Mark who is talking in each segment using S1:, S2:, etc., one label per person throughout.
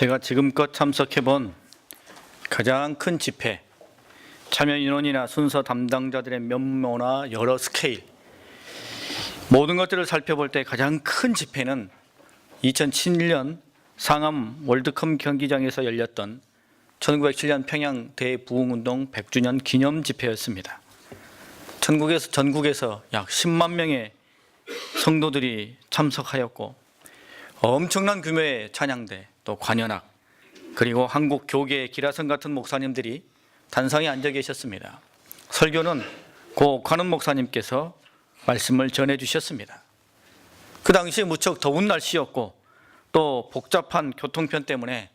S1: 제가 지금껏 참석해본 가장 큰 집회, 참여 인원이나 순서 담당자들의 면모나 여러 스케일, 모든 것들을 살펴볼 때 가장 큰 집회는 2007년 상암 월드컵 경기장에서 열렸던 1907년 평양 대부흥운동 100주년 기념 집회였습니다. 전국에서 약 10만 명의 성도들이 참석하였고, 엄청난 규모의 찬양대, 또 관현악, 그리고 한국 교계 기라성 같은 목사님들이 단상에 앉아 계셨습니다. 설교는 고 관원 목사님께서 말씀을 전해 주셨습니다. 그 당시에 무척 더운 날씨였고 또 복잡한 교통편 때문에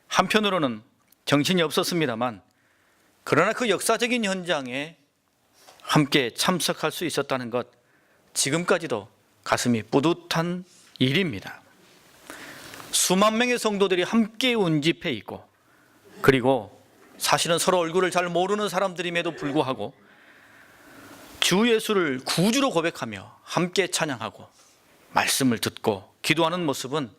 S1: 한편으로는 정신이 없었습니다만, 그러나 그 역사적인 현장에 함께 참석할 수 있었다는 것, 지금까지도 가슴이 뿌듯한 일입니다. 수만 명의 성도들이 함께 온 집회이고, 그리고 사실은 서로 얼굴을 잘 모르는 사람들임에도 불구하고 주 예수를 구주로 고백하며 함께 찬양하고 말씀을 듣고 기도하는 모습은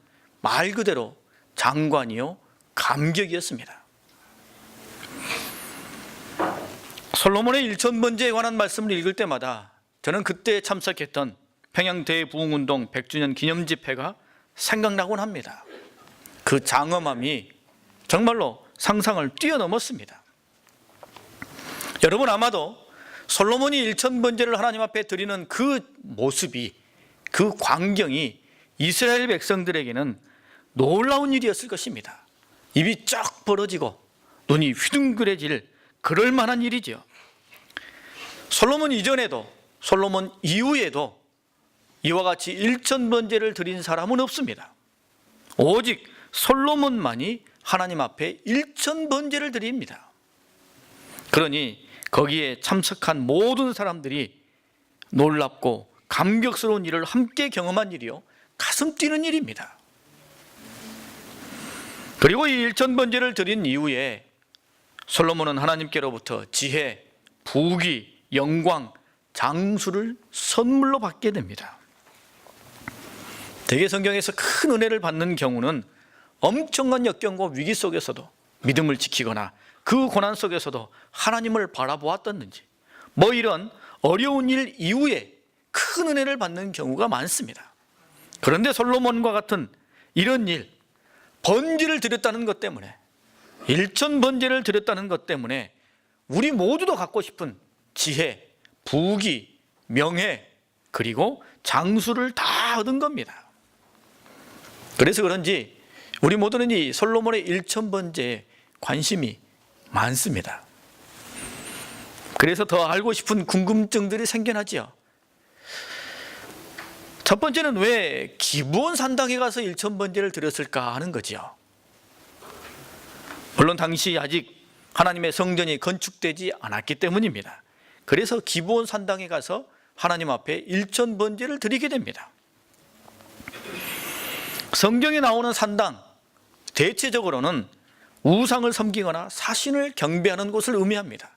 S1: 말 그대로 장관이요 감격이었습니다. 솔로몬의 일천번제에 관한 말씀을 읽을 때마다 저는 그때 참석했던 평양 대부흥운동 100주년 기념 집회가 생각나곤 합니다. 그 장엄함이 정말로 상상을 뛰어넘었습니다. 여러분, 아마도 솔로몬이 일천번제를 하나님 앞에 드리는 그 모습이, 그 광경이 이스라엘 백성들에게는 놀라운 일이었을 것입니다. 입이 쫙 벌어지고 눈이 휘둥그레질 그럴 만한 일이죠. 솔로몬 이전에도 솔로몬 이후에도 이와 같이 일천번제를 드린 사람은 없습니다. 오직 솔로몬만이 하나님 앞에 일천번제를 드립니다. 그러니 거기에 참석한 모든 사람들이 놀랍고 감격스러운 일을 함께 경험한 일이요, 가슴 뛰는 일입니다. 그리고 이 일천번제를 드린 이후에 솔로몬은 하나님께로부터 지혜, 부귀, 영광, 장수를 선물로 받게 됩니다. 대개 성경에서 큰 은혜를 받는 경우는 엄청난 역경과 위기 속에서도 믿음을 지키거나 그 고난 속에서도 하나님을 바라보았던지, 이런 어려운 일 이후에 큰 은혜를 받는 경우가 많습니다. 그런데 솔로몬과 같은 이런 일, 번제를 드렸다는 것 때문에, 일천번제를 드렸다는 것 때문에 우리 모두도 갖고 싶은 지혜, 부귀, 명예, 그리고 장수를 다 얻은 겁니다. 그래서 그런지 우리 모두는 이 솔로몬의 일천번제에 관심이 많습니다. 그래서 더 알고 싶은 궁금증들이 생겨나지요. 첫 번째는 왜 기브온 산당에 가서 일천번제를 드렸을까 하는 거지요. 물론 당시 아직 하나님의 성전이 건축되지 않았기 때문입니다. 그래서 기브온 산당에 가서 하나님 앞에 일천번제를 드리게 됩니다. 성경에 나오는 산당, 대체적으로는 우상을 섬기거나 사신을 경배하는 곳을 의미합니다.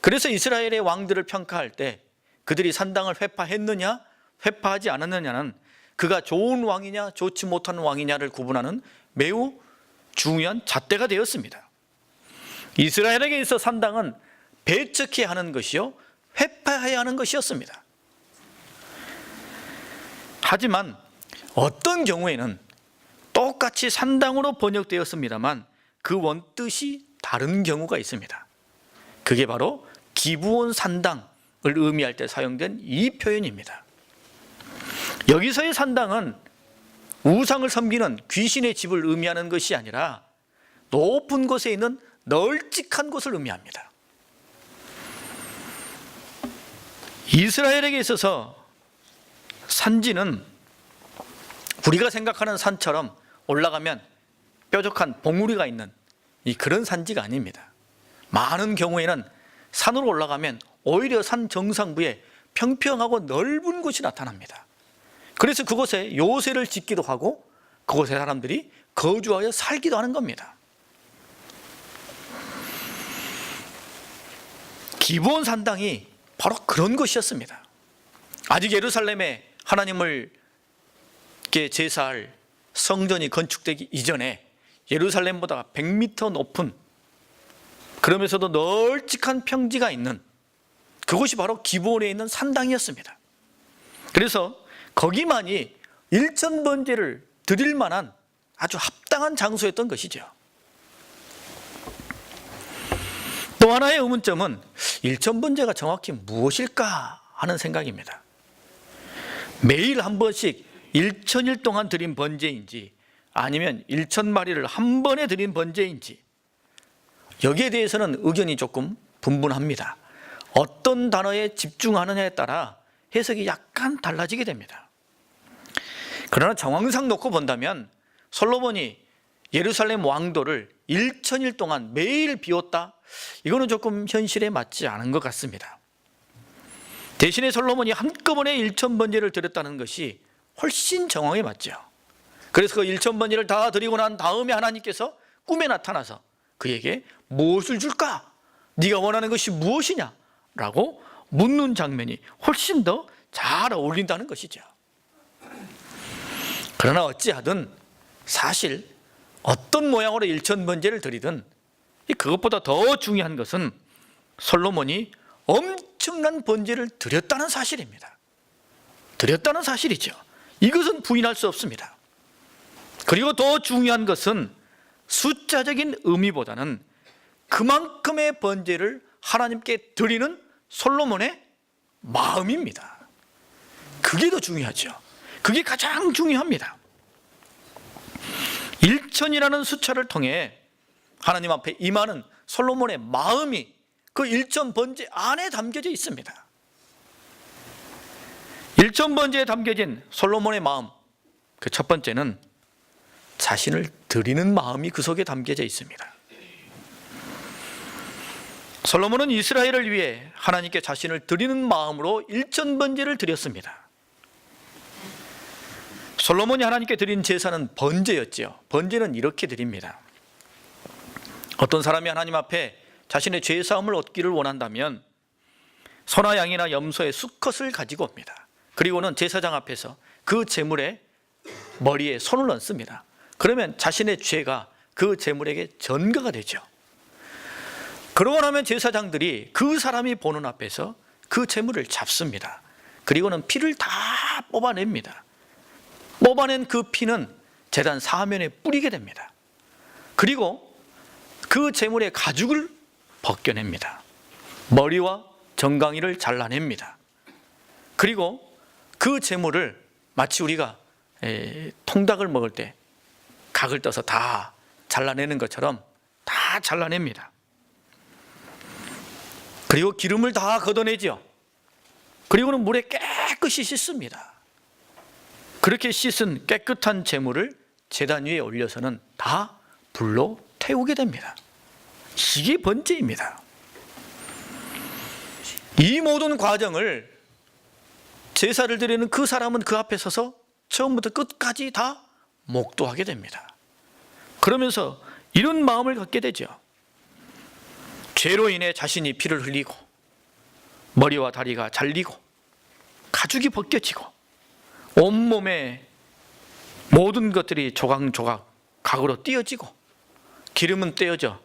S1: 그래서 이스라엘의 왕들을 평가할 때 그들이 산당을 회파했느냐 회파하지 않았느냐는 그가 좋은 왕이냐 좋지 못한 왕이냐를 구분하는 매우 중요한 잣대가 되었습니다. 이스라엘에게 있어 산당은 배척해야 하는 것이요, 회파해야 하는 것이었습니다. 하지만 어떤 경우에는 똑같이 산당으로 번역되었습니다만 그 원뜻이 다른 경우가 있습니다. 그게 바로 기브온 산당을 의미할 때 사용된 이 표현입니다. 여기서의 산당은 우상을 섬기는 귀신의 집을 의미하는 것이 아니라 높은 곳에 있는 널찍한 곳을 의미합니다. 이스라엘에게 있어서 산지는 우리가 생각하는 산처럼 올라가면 뾰족한 봉우리가 있는 그런 산지가 아닙니다. 많은 경우에는 산으로 올라가면 오히려 산 정상부에 평평하고 넓은 곳이 나타납니다. 그래서 그곳에 요새를 짓기도 하고 그곳에 사람들이 거주하여 살기도 하는 겁니다. 기브온 산당이 바로 그런 곳이었습니다. 아직 예루살렘에 하나님을 제사할 성전이 건축되기 이전에 예루살렘보다 100m 높은, 그러면서도 널찍한 평지가 있는 그곳이 바로 기브온에 있는 산당이었습니다. 그래서 거기만이 일천번제를 드릴 만한 아주 합당한 장소였던 것이죠. 또 하나의 의문점은 일천번제가 정확히 무엇일까 하는 생각입니다. 매일 한 번씩 1000일 동안 드린 번제인지 아니면 1000마리를 한 번에 드린 번제인지, 여기에 대해서는 의견이 조금 분분합니다. 어떤 단어에 집중하느냐에 따라 해석이 약간 달라지게 됩니다. 그러나 정황상 놓고 본다면 솔로몬이 예루살렘 왕도를 1000일 동안 매일 비웠다, 이거는 조금 현실에 맞지 않은 것 같습니다. 대신에 솔로몬이 한꺼번에 1000번제를 드렸다는 것이 훨씬 정황에 맞죠. 그래서 그 1000번제를 다 드리고 난 다음에 하나님께서 꿈에 나타나서 그에게 무엇을 줄까? 네가 원하는 것이 무엇이냐? 라고 묻는 장면이 훨씬 더 잘 어울린다는 것이죠. 그러나 어찌하든 사실 어떤 모양으로 1000번제를 드리든 그것보다 더 중요한 것은 솔로몬이 엄청난 번제를 드렸다는 사실입니다. 드렸다는 사실이죠. 이것은 부인할 수 없습니다. 그리고 더 중요한 것은 숫자적인 의미보다는 그만큼의 번제를 하나님께 드리는 솔로몬의 마음입니다. 그게 더 중요하죠. 그게 가장 중요합니다. 1000이라는 숫자를 통해 하나님 앞에 임하는 솔로몬의 마음이 그 1000번제 안에 담겨져 있습니다. 1000번제에 담겨진 솔로몬의 마음, 그 첫 번째는 자신을 드리는 마음이 그 속에 담겨져 있습니다. 솔로몬은 이스라엘을 위해 하나님께 자신을 드리는 마음으로 1000번제를 드렸습니다. 솔로몬이 하나님께 드린 제사는 번제였죠. 번제는 이렇게 드립니다. 어떤 사람이 하나님 앞에 자신의 죄사함을 얻기를 원한다면 소나 양이나 염소의 수컷을 가지고 옵니다. 그리고는 제사장 앞에서 그 제물의 머리에 손을 얹습니다. 그러면 자신의 죄가 그 제물에게 전가가 되죠. 그러고 나면 제사장들이 그 사람이 보는 앞에서 그 제물을 잡습니다. 그리고는 피를 다 뽑아냅니다. 뽑아낸 그 피는 제단 사면에 뿌리게 됩니다. 그리고 그 제물의 가죽을 벗겨냅니다. 머리와 정강이를 잘라냅니다. 그리고 그 제물을 마치 우리가 통닭을 먹을 때 각을 떠서 다 잘라내는 것처럼 다 잘라냅니다. 그리고 기름을 다 걷어내죠. 그리고는 물에 깨끗이 씻습니다. 그렇게 씻은 깨끗한 제물을 제단 위에 올려서는 다 불로 태우게 됩니다. 이게 번제입니다. 이 모든 과정을 제사를 드리는 그 사람은 그 앞에 서서 처음부터 끝까지 다 목도하게 됩니다. 그러면서 이런 마음을 갖게 되죠. 죄로 인해 자신이 피를 흘리고 머리와 다리가 잘리고 가죽이 벗겨지고 온몸에 모든 것들이 조각조각 각으로 띄어지고 기름은 떼어져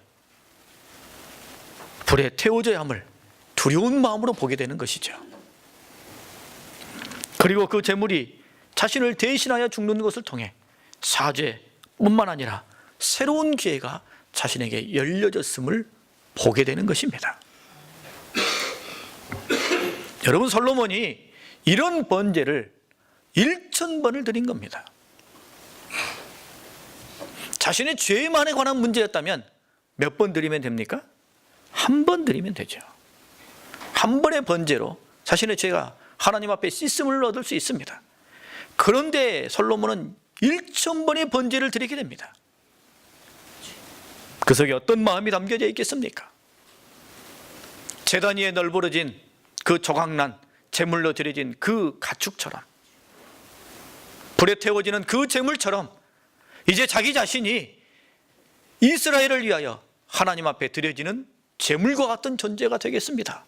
S1: 불에 태워져야 함을 두려운 마음으로 보게 되는 것이죠. 그리고 그 제물이 자신을 대신하여 죽는 것을 통해 사죄뿐만 아니라 새로운 기회가 자신에게 열려졌음을 보게 되는 것입니다. 여러분, 솔로몬이 이런 번제를 1000번을 드린 겁니다. 자신의 죄만에 관한 문제였다면 몇 번 드리면 됩니까? 한 번 드리면 되죠. 한 번의 번제로 자신의 죄가 하나님 앞에 씻음을 얻을 수 있습니다. 그런데 솔로몬은 1000번의 번제를 드리게 됩니다. 그 속에 어떤 마음이 담겨져 있겠습니까? 제단 위에 널브러진 그 조각난 제물로 드려진 그 가축처럼, 불에 태워지는 그 제물처럼 이제 자기 자신이 이스라엘을 위하여 하나님 앞에 드려지는 제물과 같은 존재가 되겠습니다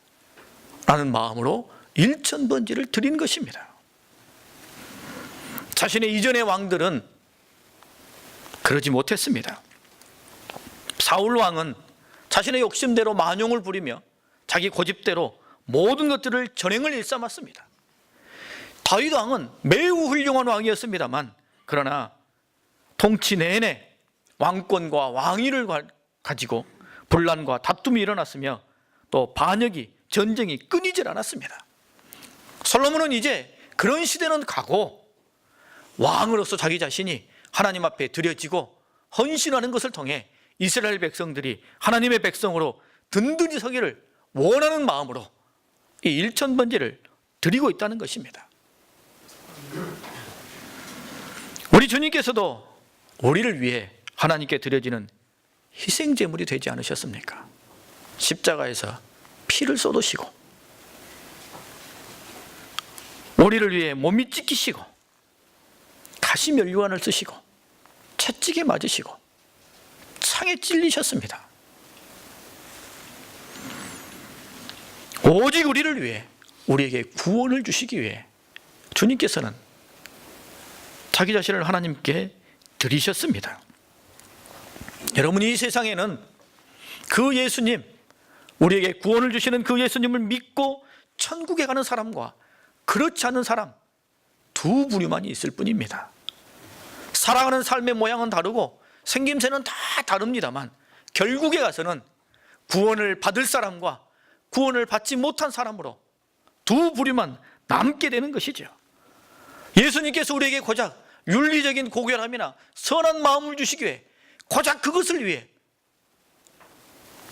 S1: 라는 마음으로 1000번제를 드린 것입니다. 자신의 이전의 왕들은 그러지 못했습니다. 사울 왕은 자신의 욕심대로 만용을 부리며 자기 고집대로 모든 것들을 전횡을 일삼았습니다. 다윗 왕은 매우 훌륭한 왕이었습니다만, 그러나 통치 내내 왕권과 왕위를 가지고 분란과 다툼이 일어났으며 또 반역이, 전쟁이 끊이질 않았습니다. 솔로몬은 이제 그런 시대는 가고 왕으로서 자기 자신이 하나님 앞에 드려지고 헌신하는 것을 통해 이스라엘 백성들이 하나님의 백성으로 든든히 서기를 원하는 마음으로 이 일천번제를 드리고 있다는 것입니다. 우리 주님께서도 우리를 위해 하나님께 드려지는 희생제물이 되지 않으셨습니까? 십자가에서 피를 쏟으시고 우리를 위해 몸이 찢기시고 가시면류관을 쓰시고 채찍에 맞으시고 창에 찔리셨습니다. 오직 우리를 위해, 우리에게 구원을 주시기 위해 주님께서는 자기 자신을 하나님께 드리셨습니다. 여러분, 이 세상에는 그 예수님, 우리에게 구원을 주시는 그 예수님을 믿고 천국에 가는 사람과 그렇지 않은 사람 두 부류만이 있을 뿐입니다. 살아가는 삶의 모양은 다르고 생김새는 다 다릅니다만 결국에 가서는 구원을 받을 사람과 구원을 받지 못한 사람으로 두 부류만 남게 되는 것이죠. 예수님께서 우리에게 고작 윤리적인 고결함이나 선한 마음을 주시기 위해 고작 그것을 위해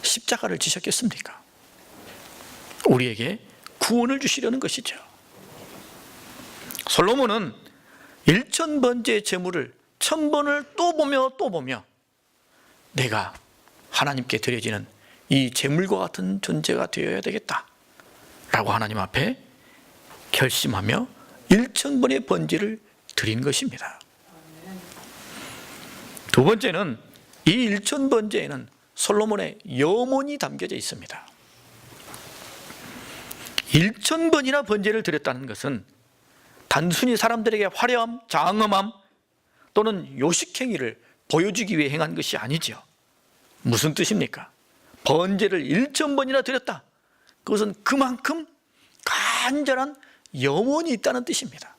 S1: 십자가를 지셨겠습니까? 우리에게 구원을 주시려는 것이죠. 솔로몬은 1000번째 제물을 1000번을 또 보며 내가 하나님께 드려지는 이 제물과 같은 존재가 되어야 되겠다 라고 하나님 앞에 결심하며 1000번의 번제를 드린 것입니다. 두 번째는 이 1000번제에는 솔로몬의 염원이 담겨져 있습니다. 1000번이나 번제를 드렸다는 것은 단순히 사람들에게 화려함, 장엄함 또는 요식행위를 보여주기 위해 행한 것이 아니죠. 무슨 뜻입니까? 번제를 1000번이나 드렸다. 그것은 그만큼 간절한 염원이 있다는 뜻입니다.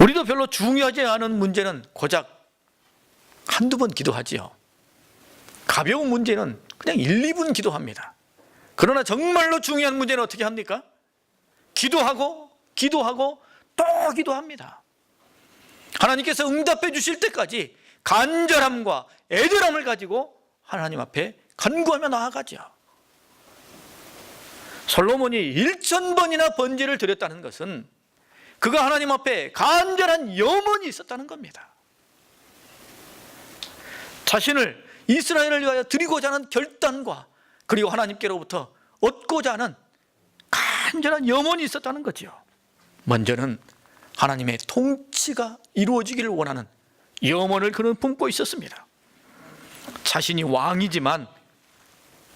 S1: 우리도 별로 중요하지 않은 문제는 고작 한두 번 기도하지요. 가벼운 문제는 그냥 1, 2분 기도합니다. 그러나 정말로 중요한 문제는 어떻게 합니까? 기도하고 또 기도합니다. 하나님께서 응답해 주실 때까지 간절함과 애절함을 가지고 하나님 앞에 간구하며 나아가죠. 솔로몬이 1000번이나 번제를 드렸다는 것은 그가 하나님 앞에 간절한 염원이 있었다는 겁니다. 자신을 이스라엘을 위하여 드리고자 하는 결단과 그리고 하나님께로부터 얻고자 하는 간절한 염원이 있었다는 거죠. 먼저는 하나님의 통치가 이루어지기를 원하는 염원을 그는 품고 있었습니다. 자신이 왕이지만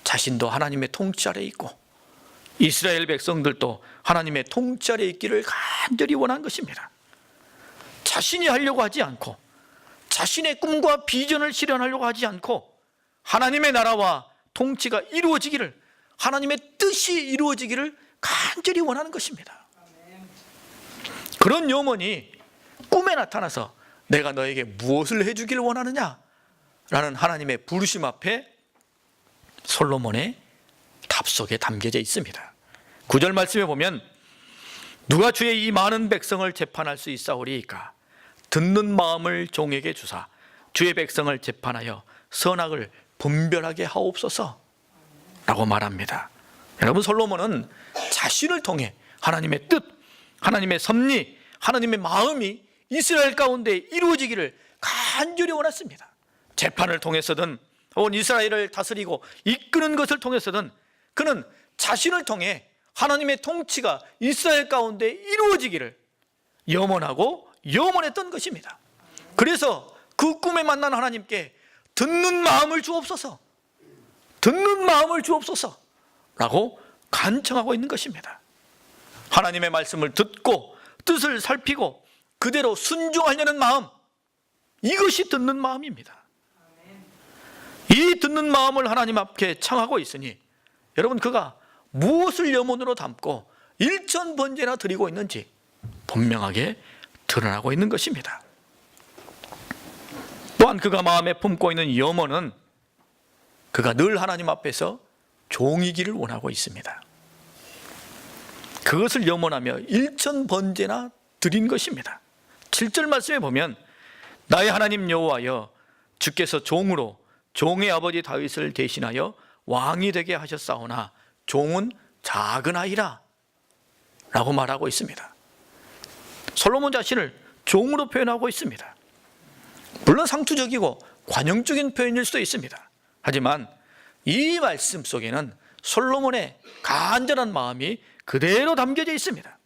S1: 자신도 하나님의 통치 아래에 있고 이스라엘 백성들도 하나님의 통치 아래에 있기를 간절히 원한 것입니다. 자신이 하려고 하지 않고 자신의 꿈과 비전을 실현하려고 하지 않고 하나님의 나라와 통치가 이루어지기를, 하나님의 뜻이 이루어지기를 간절히 원하는 것입니다. 그런 염원이 꿈에 나타나서 내가 너에게 무엇을 해주기를 원하느냐 라는 하나님의 부르심 앞에 솔로몬의 답 속에 담겨져 있습니다. 9절 말씀에 보면 누가 주의 이 많은 백성을 재판할 수 있사오리이까? 듣는 마음을 종에게 주사 주의 백성을 재판하여 선악을 분별하게 하옵소서 라고 말합니다. 여러분, 솔로몬은 자신을 통해 하나님의 뜻, 하나님의 섭리, 하나님의 마음이 이스라엘 가운데 이루어지기를 간절히 원했습니다. 재판을 통해서든 혹은 이스라엘을 다스리고 이끄는 것을 통해서든 그는 자신을 통해 하나님의 통치가 이스라엘 가운데 이루어지기를 염원하고 염원했던 것입니다. 그래서 그 꿈에 만난 하나님께 듣는 마음을 주옵소서, 듣는 마음을 주옵소서 라고 간청하고 있는 것입니다. 하나님의 말씀을 듣고 뜻을 살피고 그대로 순종하려는 마음, 이것이 듣는 마음입니다. 이 듣는 마음을 하나님 앞에 청하고 있으니 여러분, 그가 무엇을 염원으로 담고 일천번제나 드리고 있는지 분명하게 드러나고 있는 것입니다. 또한 그가 마음에 품고 있는 염원은 그가 늘 하나님 앞에서 종이기를 원하고 있습니다. 그것을 염원하며 일천번제나 드린 것입니다. 7절 말씀에 보면 나의 하나님 여호와여, 주께서 종으로 종의 아버지 다윗을 대신하여 왕이 되게 하셨사오나 종은 작은 아이라 라고 말하고 있습니다. 솔로몬 자신을 종으로 표현하고 있습니다. 물론 상투적이고 관용적인 표현일 수도 있습니다. 하지만 이 말씀 속에는 솔로몬의 간절한 마음이 그대로 담겨져 있습니다.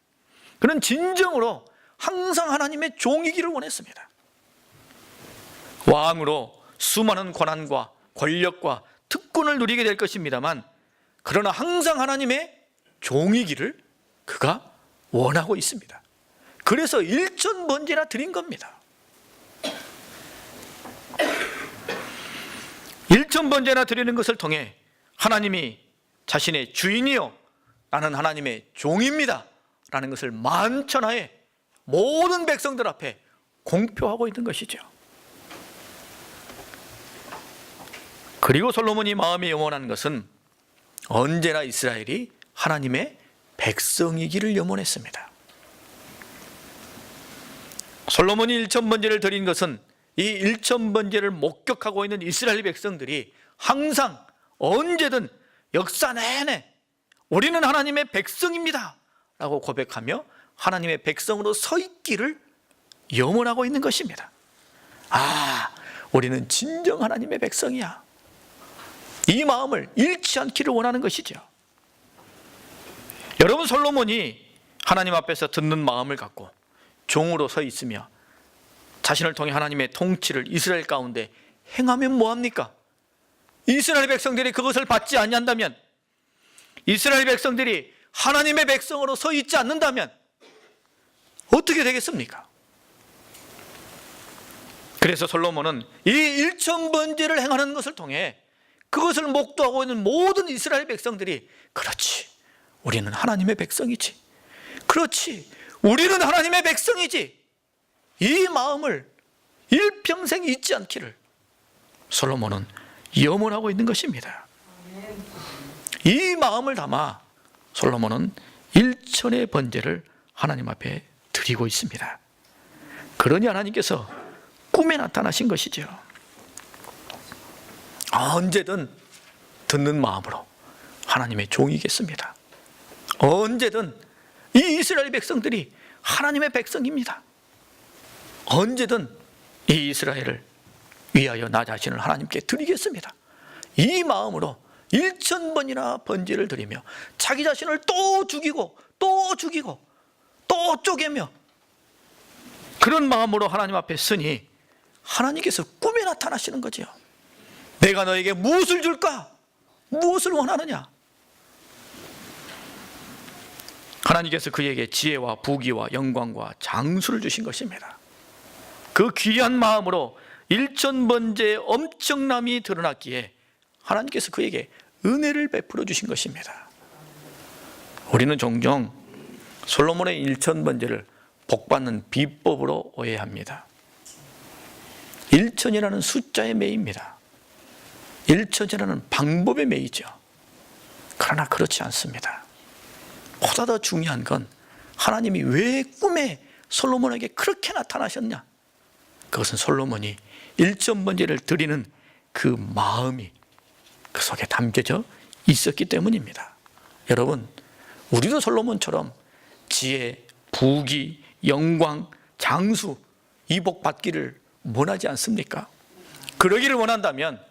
S1: 그는 진정으로 항상 하나님의 종이기를 원했습니다. 왕으로 수많은 권한과 권력과 특권을 누리게 될 것입니다만, 그러나 항상 하나님의 종이기를 그가 원하고 있습니다. 그래서 일천번제나 드린 겁니다. 일천번제나 드리는 것을 통해 하나님이 자신의 주인이요, 나는 하나님의 종입니다 라는 것을 만천하에 모든 백성들 앞에 공표하고 있는 것이죠. 그리고 솔로몬이 마음에 염원한 것은 언제나 이스라엘이 하나님의 백성이기를 염원했습니다. 솔로몬이 일천번제를 드린 것은 이 일천번제를 목격하고 있는 이스라엘 백성들이 항상 언제든 역사 내내 우리는 하나님의 백성입니다 라고 고백하며 하나님의 백성으로 서 있기를 염원하고 있는 것입니다. 아, 우리는 진정 하나님의 백성이야, 이 마음을 잃지 않기를 원하는 것이죠. 여러분, 솔로몬이 하나님 앞에서 듣는 마음을 갖고 종으로 서 있으며 자신을 통해 하나님의 통치를 이스라엘 가운데 행하면 뭐합니까? 이스라엘 백성들이 그것을 받지 아니한다면, 이스라엘 백성들이 하나님의 백성으로 서 있지 않는다면 어떻게 되겠습니까? 그래서 솔로몬은 이 일천번제를 행하는 것을 통해 그것을 목도하고 있는 모든 이스라엘 백성들이, 그렇지, 우리는 하나님의 백성이지, 그렇지, 우리는 하나님의 백성이지, 이 마음을 일평생 잊지 않기를 솔로몬은 염원하고 있는 것입니다. 이 마음을 담아 솔로몬은 일천의 번제를 하나님 앞에 드리고 있습니다. 그러니 하나님께서 꿈에 나타나신 것이죠. 언제든 듣는 마음으로 하나님의 종이겠습니다. 언제든 이 이스라엘 백성들이 하나님의 백성입니다. 언제든 이 이스라엘을 위하여 나 자신을 하나님께 드리겠습니다, 이 마음으로 일천번이나 번제를 드리며 자기 자신을 또 죽이고 또 죽이고 또 쪼개며 그런 마음으로 하나님 앞에 서니 하나님께서 꿈에 나타나시는 거죠. 내가 너에게 무엇을 줄까? 무엇을 원하느냐? 하나님께서 그에게 지혜와 부귀와 영광과 장수를 주신 것입니다. 그 귀한 마음으로 일천번제의 엄청남이 드러났기에 하나님께서 그에게 은혜를 베풀어 주신 것입니다. 우리는 종종 솔로몬의 일천번제를 복받는 비법으로 오해합니다. 일천이라는 숫자에 매입니다. 일천이라는 방법에 매이죠. 그러나 그렇지 않습니다. 보다 더 중요한 건 하나님이 왜 꿈에 솔로몬에게 그렇게 나타나셨냐? 그것은 솔로몬이 일천번제를 드리는 그 마음이 그 속에 담겨져 있었기 때문입니다. 여러분, 우리도 솔로몬처럼 지혜, 부귀, 영광, 장수, 이복 받기를 원하지 않습니까? 그러기를 원한다면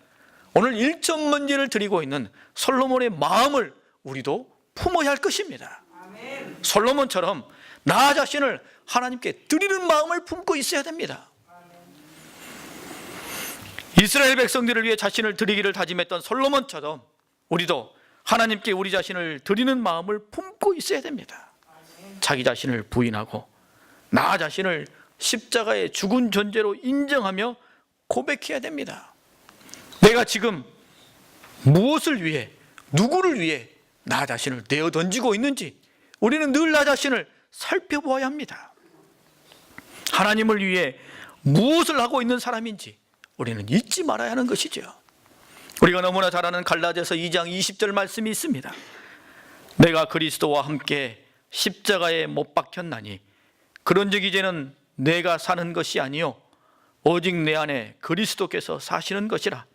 S1: 오늘 일천번제를 드리고 있는 솔로몬의 마음을 우리도 품어야 할 것입니다. 아멘. 솔로몬처럼 나 자신을 하나님께 드리는 마음을 품고 있어야 됩니다. 이스라엘 백성들을 위해 자신을 드리기를 다짐했던 솔로몬처럼 우리도 하나님께 우리 자신을 드리는 마음을 품고 있어야 됩니다. 자기 자신을 부인하고 나 자신을 십자가의 죽은 존재로 인정하며 고백해야 됩니다. 내가 지금 무엇을 위해, 누구를 위해 나 자신을 내어 던지고 있는지 우리는 늘 나 자신을 살펴보아야 합니다. 하나님을 위해 무엇을 하고 있는 사람인지 우리는 잊지 말아야 하는 것이죠. 우리가 너무나 잘 아는 갈라디아서 2장 20절 말씀이 있습니다. 내가 그리스도와 함께 십자가에 못 박혔나니 그런즉 이제는 내가 사는 것이 아니요 오직 내 안에 그리스도께서 사시는 것이라.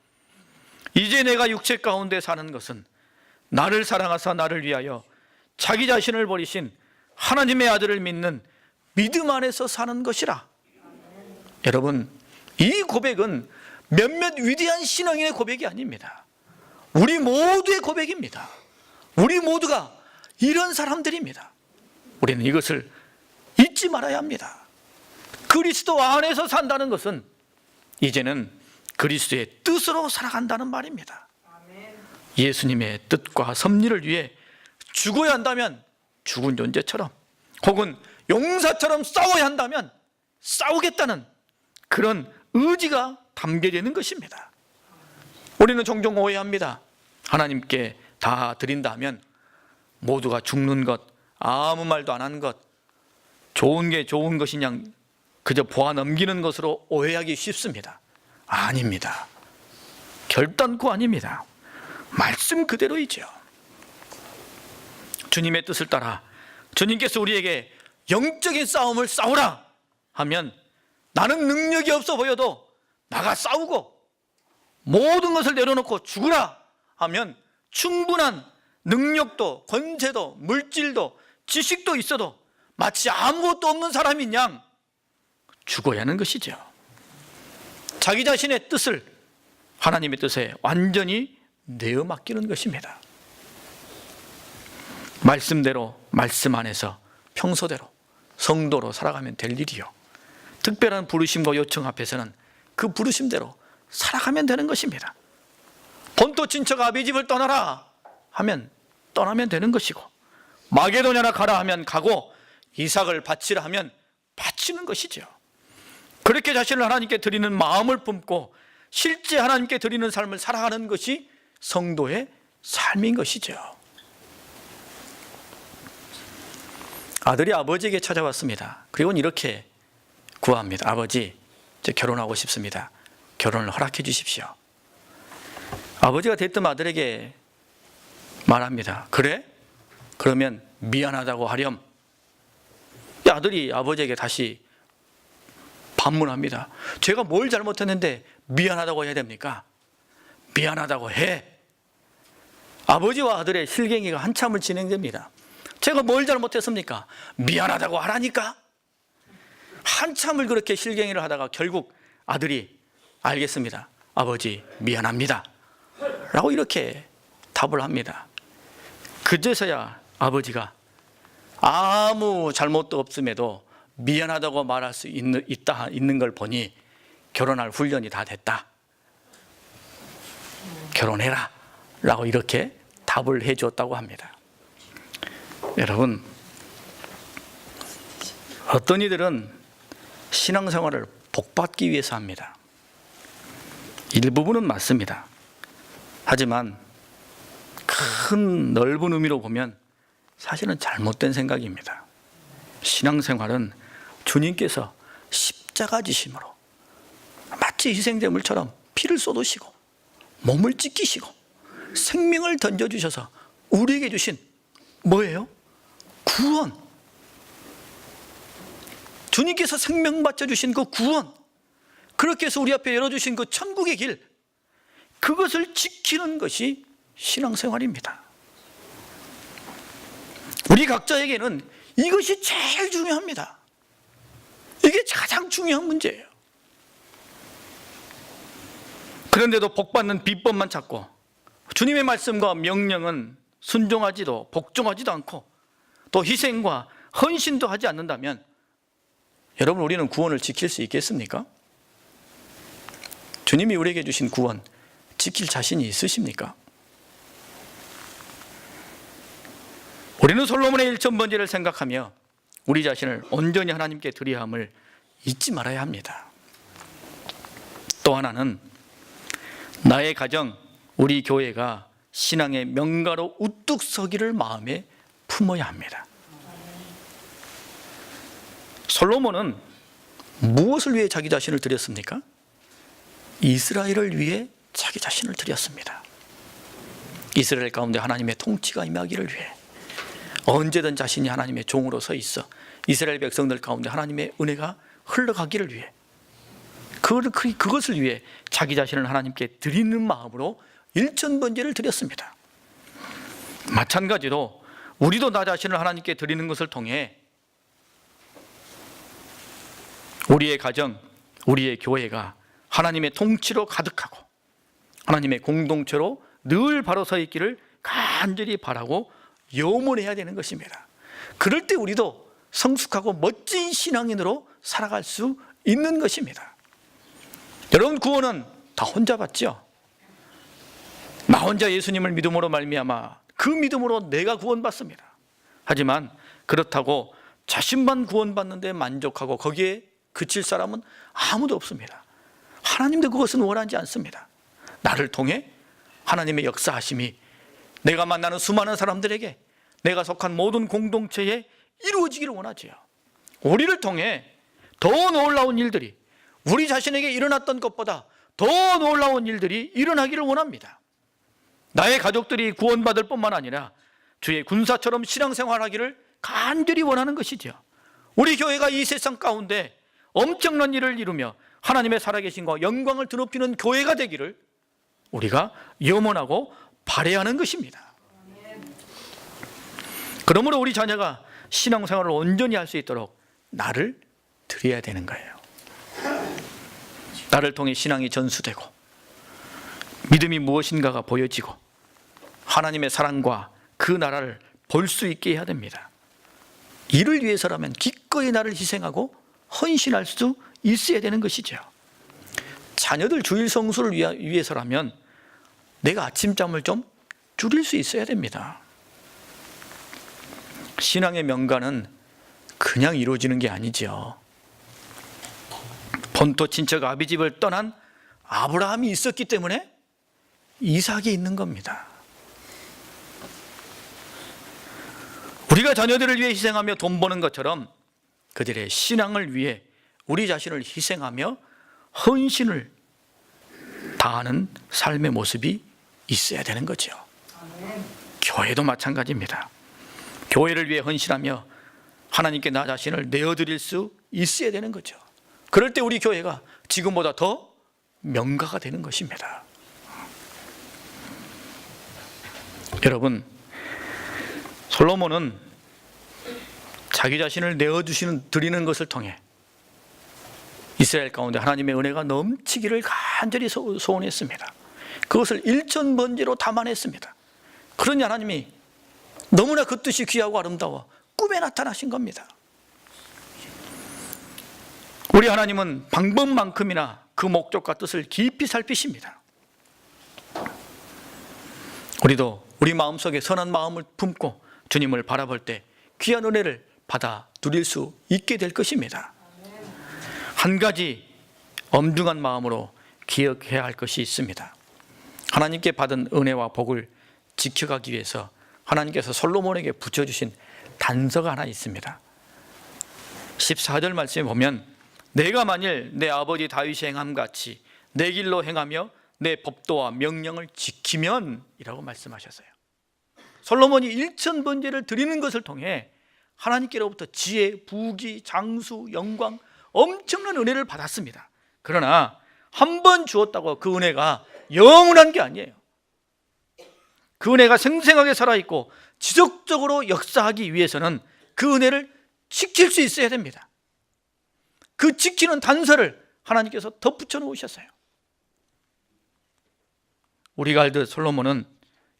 S1: 이제 내가 육체 가운데 사는 것은 나를 사랑하사 나를 위하여 자기 자신을 버리신 하나님의 아들을 믿는 믿음 안에서 사는 것이라. 여러분, 이 고백은 몇몇 위대한 신앙인의 고백이 아닙니다. 우리 모두의 고백입니다. 우리 모두가 이런 사람들입니다. 우리는 이것을 잊지 말아야 합니다. 그리스도 안에서 산다는 것은 이제는 그리스도의 뜻으로 살아간다는 말입니다. 예수님의 뜻과 섭리를 위해 죽어야 한다면 죽은 존재처럼, 혹은 용사처럼 싸워야 한다면 싸우겠다는 그런 의지가 담겨져 있는 것입니다. 우리는 종종 오해합니다. 하나님께 다 드린다면 모두가 죽는 것, 아무 말도 안 하는 것, 좋은 게 좋은 것이 그냥 그저 보아 넘기는 것으로 오해하기 쉽습니다. 아닙니다. 결단코 아닙니다. 말씀 그대로이죠. 주님의 뜻을 따라 주님께서 우리에게 영적인 싸움을 싸우라 하면 나는 능력이 없어 보여도 나가 싸우고, 모든 것을 내려놓고 죽으라 하면 충분한 능력도 권세도 물질도 지식도 있어도 마치 아무것도 없는 사람인 양 죽어야 하는 것이죠. 자기 자신의 뜻을 하나님의 뜻에 완전히 내어 맡기는 것입니다. 말씀대로, 말씀 안에서 평소대로 성도로 살아가면 될 일이요, 특별한 부르심과 요청 앞에서는 그 부르심대로 살아가면 되는 것입니다. 본토 친척 아비집을 떠나라 하면 떠나면 되는 것이고, 마게도냐나 가라 하면 가고, 이삭을 바치라 하면 바치는 것이죠. 그렇게 자신을 하나님께 드리는 마음을 품고 실제 하나님께 드리는 삶을 살아가는 것이 성도의 삶인 것이죠. 아들이 아버지에게 찾아왔습니다. 그리고는 이렇게 구합니다. 아버지, 저 결혼하고 싶습니다. 결혼을 허락해 주십시오. 아버지가 대뜸 아들에게 말합니다. 그래? 그러면 미안하다고 하렴. 아들이 아버지에게 다시 반문합니다. 제가 뭘 잘못했는데 미안하다고 해야 됩니까? 미안하다고 해. 아버지와 아들의 실갱이가 한참을 진행됩니다. 제가 뭘 잘못했습니까? 미안하다고 하라니까. 한참을 그렇게 실갱이를 하다가 결국 아들이 알겠습니다. 아버지 미안합니다 라고 이렇게 답을 합니다. 그제서야 아버지가 아무 잘못도 없음에도 미안하다고 말할 수 있는 걸 보니 결혼할 훈련이 다 됐다. 결혼해라 라고 이렇게 답을 해 주었다고 합니다. 여러분, 어떤 이들은 신앙생활을 복받기 위해서 합니다. 일부분은 맞습니다. 하지만 큰 넓은 의미로 보면 사실은 잘못된 생각입니다. 신앙생활은 주님께서 십자가 지심으로 마치 희생제물처럼 피를 쏟으시고 몸을 찢기시고 생명을 던져주셔서 우리에게 주신 뭐예요? 구원. 주님께서 생명 바쳐주신 그 구원, 그렇게 해서 우리 앞에 열어주신 그 천국의 길, 그것을 지키는 것이 신앙생활입니다. 우리 각자에게는 이것이 제일 중요합니다. 이게 가장 중요한 문제예요. 그런데도 복받는 비법만 찾고 주님의 말씀과 명령은 순종하지도 복종하지도 않고 또 희생과 헌신도 하지 않는다면 여러분, 우리는 구원을 지킬 수 있겠습니까? 주님이 우리에게 주신 구원 지킬 자신이 있으십니까? 우리는 솔로몬의 1000번제를 생각하며 우리 자신을 온전히 하나님께 드려야 함을 잊지 말아야 합니다. 또 하나는 나의 가정, 우리 교회가 신앙의 명가로 우뚝 서기를 마음에 품어야 합니다. 솔로몬은 무엇을 위해 자기 자신을 드렸습니까? 이스라엘을 위해 자기 자신을 드렸습니다. 이스라엘 가운데 하나님의 통치가 임하기를 위해 언제든 자신이 하나님의 종으로 서 있어 이스라엘 백성들 가운데 하나님의 은혜가 흘러가기를 위해 그것을 위해 자기 자신을 하나님께 드리는 마음으로 일천번제를 드렸습니다. 마찬가지로 우리도 나 자신을 하나님께 드리는 것을 통해 우리의 가정, 우리의 교회가 하나님의 통치로 가득하고 하나님의 공동체로 늘 바로 서 있기를 간절히 바라고 염원해야 되는 것입니다. 그럴 때 우리도 성숙하고 멋진 신앙인으로 살아갈 수 있는 것입니다. 여러분, 구원은 다 혼자 받죠. 나 혼자 예수님을 믿음으로 말미암아 그 믿음으로 내가 구원받습니다. 하지만 그렇다고 자신만 구원받는데 만족하고 거기에 그칠 사람은 아무도 없습니다. 하나님도 그것은 원하지 않습니다. 나를 통해 하나님의 역사하심이 내가 만나는 수많은 사람들에게, 내가 속한 모든 공동체에 이루어지기를 원하지요. 우리를 통해 더 놀라운 일들이, 우리 자신에게 일어났던 것보다 더 놀라운 일들이 일어나기를 원합니다. 나의 가족들이 구원받을 뿐만 아니라 주의 군사처럼 신앙생활하기를 간절히 원하는 것이죠. 우리 교회가 이 세상 가운데 엄청난 일을 이루며 하나님의 살아계신과 영광을 드높이는 교회가 되기를 우리가 염원하고 바라는 것입니다. 그러므로 우리 자녀가 신앙생활을 온전히 할 수 있도록 나를 드려야 되는 거예요. 나를 통해 신앙이 전수되고 믿음이 무엇인가가 보여지고 하나님의 사랑과 그 나라를 볼 수 있게 해야 됩니다. 이를 위해서라면 기꺼이 나를 희생하고 헌신할 수 있어야 되는 것이죠. 자녀들 주일 성수를 위해서라면 내가 아침잠을 좀 줄일 수 있어야 됩니다. 신앙의 명가는 그냥 이루어지는 게 아니죠. 본토 친척 아비집을 떠난 아브라함이 있었기 때문에 이삭이 있는 겁니다. 우리가 자녀들을 위해 희생하며 돈 버는 것처럼 그들의 신앙을 위해 우리 자신을 희생하며 헌신을 다하는 삶의 모습이 있어야 되는 거죠. 교회도 마찬가지입니다. 교회를 위해 헌신하며 하나님께 나 자신을 내어드릴 수 있어야 되는 거죠. 그럴 때 우리 교회가 지금보다 더 명가가 되는 것입니다. 여러분, 솔로몬은 자기 자신을 드리는 것을 통해 이스라엘 가운데 하나님의 은혜가 넘치기를 간절히 소원했습니다. 그것을 일천번제로 담아냈습니다. 그러니 하나님이 너무나 그 뜻이 귀하고 아름다워 꿈에 나타나신 겁니다. 우리 하나님은 방법만큼이나 그 목적과 뜻을 깊이 살피십니다. 우리도 우리 마음속에 선한 마음을 품고 주님을 바라볼 때 귀한 은혜를 받아 누릴 수 있게 될 것입니다. 한 가지 엄중한 마음으로 기억해야 할 것이 있습니다. 하나님께 받은 은혜와 복을 지켜가기 위해서 하나님께서 솔로몬에게 붙여주신 단서가 하나 있습니다. 14절 말씀에 보면 내가 만일 내 아버지 다윗이 행함같이 내 길로 행하며 내 법도와 명령을 지키면 이라고 말씀하셨어요. 솔로몬이 일천번제를 드리는 것을 통해 하나님께로부터 지혜, 부귀, 장수, 영광, 엄청난 은혜를 받았습니다. 그러나 한 번 주었다고 그 은혜가 영원한 게 아니에요. 그 은혜가 생생하게 살아있고 지속적으로 역사하기 위해서는 그 은혜를 지킬 수 있어야 됩니다. 그 지키는 단서를 하나님께서 덧붙여 놓으셨어요. 우리가 알듯 솔로몬은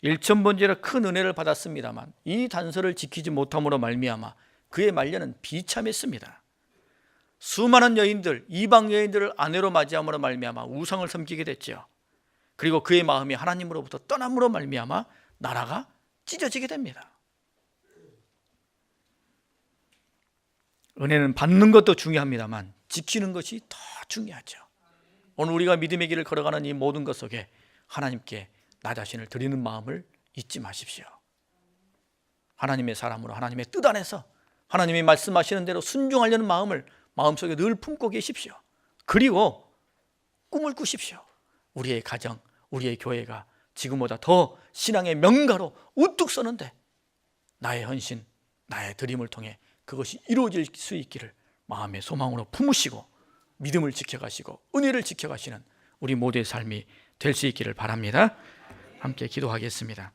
S1: 일천번제로 큰 은혜를 받았습니다만 이 단서를 지키지 못함으로 말미암아 그의 말년은 비참했습니다. 수많은 여인들, 이방 여인들을 아내로 맞이함으로 말미암아 우상을 섬기게 됐죠. 그리고 그의 마음이 하나님으로부터 떠남으로 말미암아 나라가 찢어지게 됩니다. 은혜는 받는 것도 중요합니다만 지키는 것이 더 중요하죠. 오늘 우리가 믿음의 길을 걸어가는 이 모든 것 속에 하나님께 나 자신을 드리는 마음을 잊지 마십시오. 하나님의 사람으로 하나님의 뜻 안에서 하나님이 말씀하시는 대로 순종하려는 마음을 마음속에 늘 품고 계십시오. 그리고 꿈을 꾸십시오. 우리의 가정, 우리의 교회가 지금보다 더 신앙의 명가로 우뚝 서는데 나의 헌신, 나의 드림을 통해 그것이 이루어질 수 있기를 마음의 소망으로 품으시고 믿음을 지켜가시고 은혜를 지켜가시는 우리 모두의 삶이 될 수 있기를 바랍니다. 함께 기도하겠습니다.